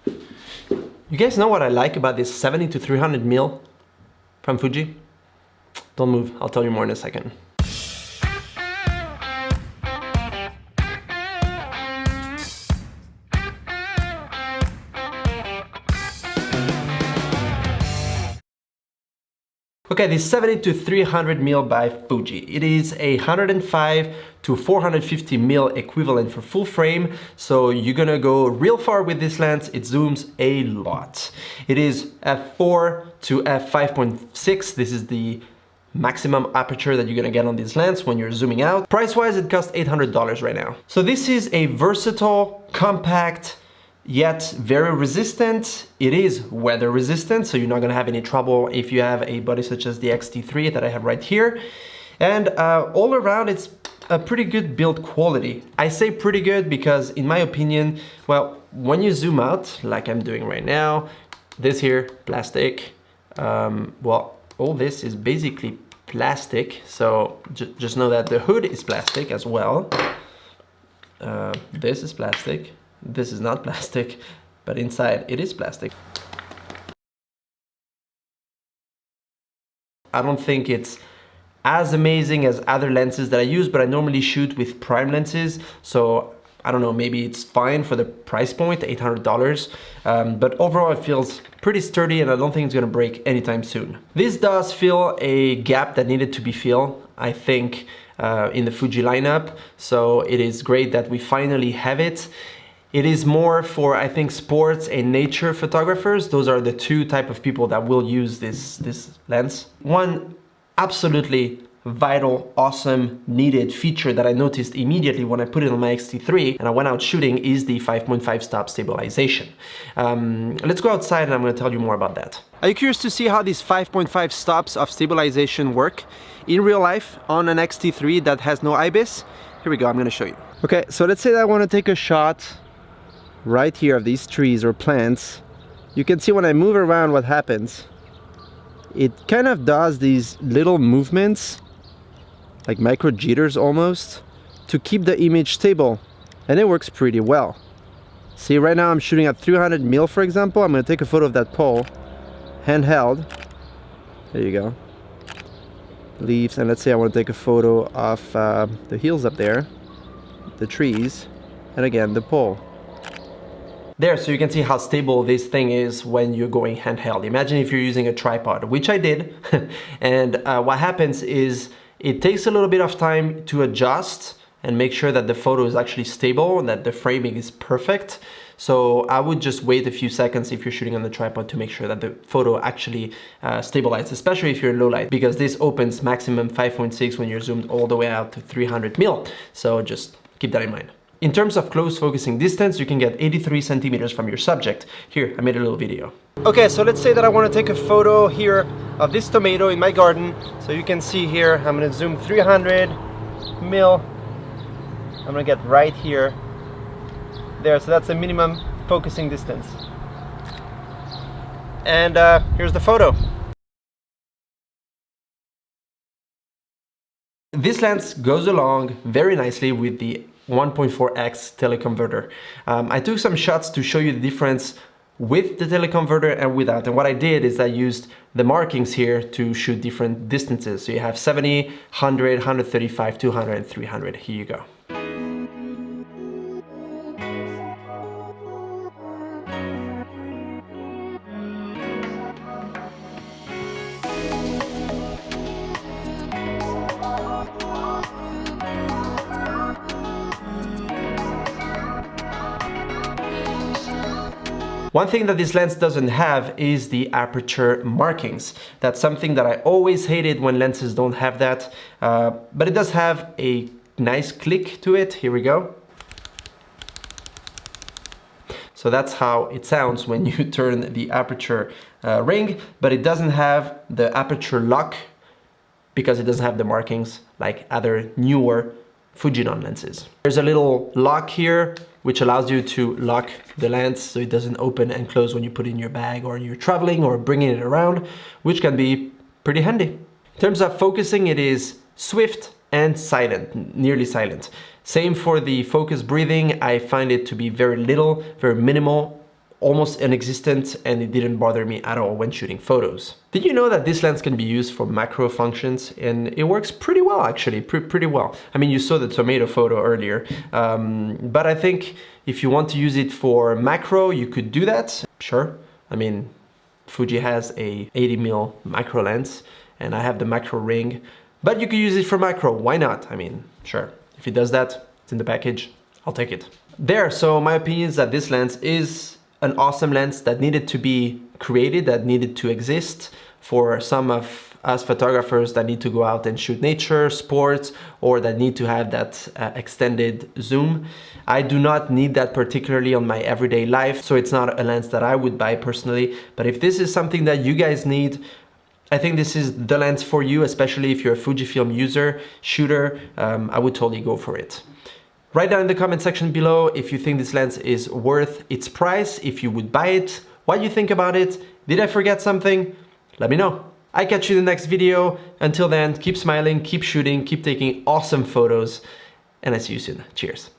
You guys know what I like about this 70 to 300mm from Fuji? Don't move, I'll tell you more in a second. Okay, this 70 to 300mm by Fuji. It is a 105 to 450mm equivalent for full frame, so you're gonna go real far with this lens. It zooms a lot. It is f4 to f5.6. This is the maximum aperture that you're gonna get on this lens when you're zooming out. Price-wise, it costs $800 right now. So this is a versatile, compact, yet very resistant. It is weather resistant, so you're not gonna have any trouble if you have a body such as the X-T3 that I have right here. And all around, it's a pretty good build quality. I say pretty good because, in my opinion, well, when you zoom out, like I'm doing right now, this here, plastic, well, all this is basically plastic, so just know that the hood is plastic as well. This is plastic. This is not plastic, but inside it is plastic. I don't think it's as amazing as other lenses that I use, but I normally shoot with prime lenses, so I don't know, maybe it's fine for the price point, $800, but overall it feels pretty sturdy and I don't think it's gonna break anytime soon. This does fill a gap that needed to be filled, I think, in the Fuji lineup, so it is great that we finally have it. It is more for, I think, sports and nature photographers. Those are the two type of people that will use this lens. One absolutely vital, awesome, needed feature that I noticed immediately when I put it on my X-T3 and I went out shooting is the 5.5 stop stabilization. Let's go outside and I'm gonna tell you more about that. Are you curious to see how these 5.5 stops of stabilization work in real life on an X-T3 that has no IBIS? Here we go, I'm gonna show you. Okay, so let's say that I wanna take a shot right here of these trees or plants. You can see when I move around what happens. It kind of does these little movements, like micro jitters almost, to keep the image stable, and it works pretty well. See, right now I'm shooting at 300mm, for example. I'm going to take a photo of that pole, handheld. There you go. Leaves, and let's say I want to take a photo of the hills up there, the trees, and again the pole. There, so you can see how stable this thing is when you're going handheld. Imagine if you're using a tripod, which I did, and what happens is it takes a little bit of time to adjust and make sure that the photo is actually stable and that the framing is perfect. So I would just wait a few seconds if you're shooting on the tripod to make sure that the photo actually stabilizes, especially if you're in low light, because this opens maximum 5.6 when you're zoomed all the way out to 300mm. So just keep that in mind. In terms of close focusing distance, you can get 83 centimeters from your subject. Here, I made a little video. Okay, so let's say that I want to take a photo here of this tomato in my garden. So you can see here, I'm going to zoom 300mm. I'm going to get right here. There, so that's the minimum focusing distance. And here's the photo. This lens goes along very nicely with the 1.4x teleconverter. I took some shots to show you the difference with the teleconverter and without. And what I did is I used the markings here to shoot different distances. So you have 70, 100, 135, 200, and 300. Here you go. One thing that this lens doesn't have is the aperture markings. That's something that I always hated when lenses don't have that, but it does have a nice click to it. Here we go. So that's how it sounds when you turn the aperture ring, but it doesn't have the aperture lock because it doesn't have the markings like other newer Fujinon lenses. There's a little lock here which allows you to lock the lens so it doesn't open and close when you put it in your bag or you're traveling or bringing it around, which can be pretty handy. In terms of focusing, it is swift and silent, nearly silent. Same for the focus breathing. I find it to be very little, very minimal. almost inexistent, and it didn't bother me at all when shooting photos. Did you know that this lens can be used for macro functions? And it works pretty well, actually, pretty well. I mean, you saw the tomato photo earlier, but I think if you want to use it for macro, you could do that, sure. I mean, Fuji has a 80mm macro lens, and I have the macro ring, but you could use it for macro, why not? I mean, sure, if it does that, it's in the package, I'll take it. There, so my opinion is that this lens is an awesome lens that needed to be created, that needed to exist for some of us photographers that need to go out and shoot nature, sports, or that need to have that extended zoom. I do not need that particularly on my everyday life, so it's not a lens that I would buy personally. But if this is something that you guys need, I think this is the lens for you, especially if you're a Fujifilm user, shooter, I would totally go for it. Write down in the comment section below if you think this lens is worth its price, if you would buy it, what you think about it. Did I forget something? Let me know. I catch you in the next video. Until then, keep smiling, keep shooting, keep taking awesome photos, and I see you soon. Cheers.